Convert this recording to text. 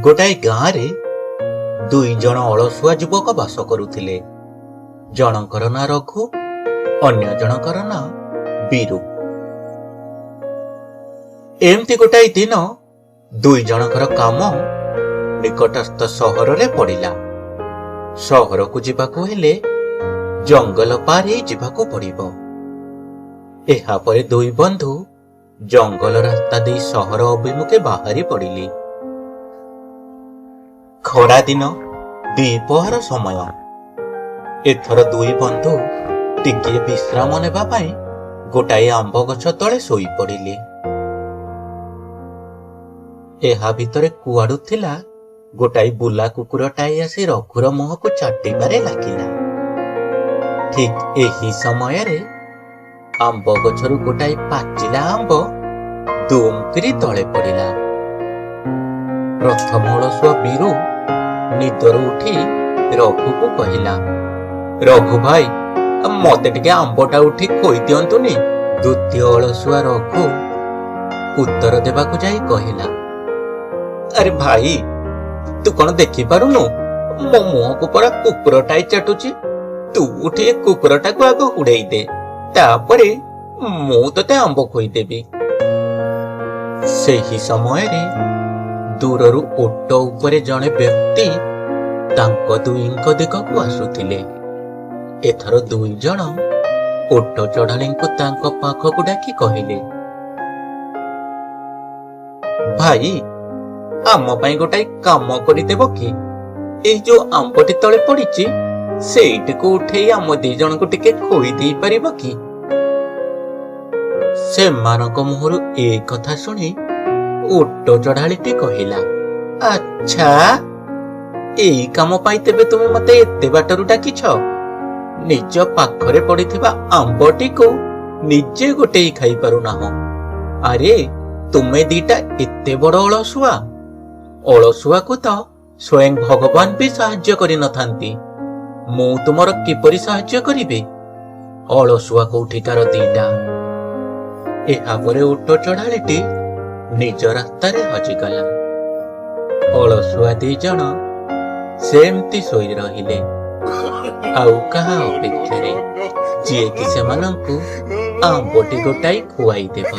ଗୋଟାଏ ଗାଁରେ ଦୁଇ ଜଣ ଅଳସୁଆ ଯୁବକ ବାସ କରୁଥିଲେ। ଜଣଙ୍କର ନାଁ ରଘୁ, ଅନ୍ୟ ଜଣଙ୍କର ନାଁ ବୀରୁ। ଏମିତି ଗୋଟାଏ ଦିନ ଦୁଇ ଜଣଙ୍କର କାମ ନିକଟସ୍ଥ ସହରରେ ପଡ଼ିଲା। ସହରକୁ ଯିବାକୁ ହେଲେ ଜଙ୍ଗଲ ପାର ହେଇ ଯିବାକୁ ପଡ଼ିବ। ଏହାପରେ ଦୁଇ ବନ୍ଧୁ ଜଙ୍ଗଲ ରାସ୍ତା ଦେଇ ସହର ଅଭିମୁଖେ ବାହାରି ପଡ଼ିଲେ। ଖରା ଦିନ ଦ୍ୱିପହର ସମୟ। ଏଥର ଦୁଇ ବନ୍ଧୁ ଟିକିଏ ବିଶ୍ରାମ ନେବା ପାଇଁ ଗୋଟାଏ ଆମ୍ବ ଗଛ ତଳେ ଶୋଇ ପଡ଼ିଲେ। ଏହା ଭିତରେ କୁଆଡୁ ଥିଲା ଗୋଟାଏ ବୁଲା କୁକୁରଟାଏ ଆସି ରଘୁର ମୁହଁକୁ ଚାଟିବାରେ ଲାଗିଲା। ଠିକ୍ ଏହି ସମୟରେ ଆମ୍ବ ଗଛରୁ ଗୋଟାଏ ପାଚିଲା ଆମ୍ବ ଦୁମ୍ କରି ତଳେ ପଡ଼ିଲା। ପ୍ରଥମ ଅଳସୁଆ ବୀରୁ ନିଦରୁ ଉଠି ରଘୁକୁ କହିଲା, ରଘୁ ଭାଇ, ମତେ ଟିକେ ଆମ୍ବଟା ଉଠି ଖୋଇ ଦିଅନ୍ତୁନି। ଦ୍ୱିତୀୟ ଅଳସୁଆ ରଘୁ ଉତ୍ତର ଦେବାକୁ ଯାଇ କହିଲା, ଆରେ ଭାଇ, ତୁ କଣ ଦେଖିପାରୁନୁ? ମୋ ମୁହଁକୁ ପରା କୁକୁରଟାଏ ଚାଟୁଛି। ତୁ ଉଠି ଏ କୁକୁରଟାକୁ ଆଗ ଉଡେଇ ଦେ, ତାପରେ ମୁଁ ତତେ ଆମ୍ବ ଖୋଇଦେବି। ସେହି ସମୟରେ ଦୂରରୁ ଓଟ ଉପରେ ଜଣେ ବ୍ୟକ୍ତି ତାଙ୍କ ଦୁହିଁଙ୍କ ଦିଗକୁ ଆସୁଥିଲେ। ଏଥର ଦୁଇ ଜଣ ଓଟ ଚଢାଳୀଙ୍କୁ ତାଙ୍କ ପାଖକୁ ଡାକି କହିଲେ, ଭାଇ, ଆମ ପାଇଁ ଗୋଟାଏ କାମ କରିଦେବ କି? ଏଇ ଯୋଉ ଆମ୍ବଟି ତଳେ ପଡିଛି ସେଇଟିକୁ ଉଠେଇ ଆମ ଦି ଜଣଙ୍କୁ ଟିକେ ଖୋଇ ଦେଇ ପାରିବ କି? ସେମାନଙ୍କ ମୁହଁରୁ ଏ କଥା ଶୁଣି ଓଟ ଚଢାଳୀଟି କହିଲା, ଆଚ୍ଛା, ଏଇ କାମ ପାଇଁ ତେବେ ତୁମେ ମତେ ଏତେ ବାଟରୁ ଡାକିଛ? ନିଜ ପାଖରେ ପଡିଥିବା ଆମ୍ବଟିକୁ ନିଜେ ଗୋଟେଇ ଖାଇ ପାରୁନାହଁ। ଆରେ, ତୁମେ ଦିଟା ଏତେ ବଡ ଅଳସୁଆ। ଅଳସୁଆକୁ ତ ସ୍ୱୟଂ ଭଗବାନ ବି ସାହାଯ୍ୟ କରିନଥାନ୍ତି। ମୁଁ ତୁମର କିପରି ସାହାଯ୍ୟ କରିବି? ଅଳସୁଆ କୋଉଠିକାର ଦିଟା। ଏହାପରେ ଓଟ ଚଢାଳୀଟି ନିଜ ରାସ୍ତାରେ ହଜିଗଲା। ଅଳସୁଆ ଦି ଜଣ ସେମିତି ଶୋଇ ରହିଲେ, ଆଉ କାହା ଅପେକ୍ଷାରେ, ଯିଏକି ସେମାନଙ୍କୁ ଆମ୍ବଟି ଗୋଟାଇ ଖୁଆଇ ଦେବ।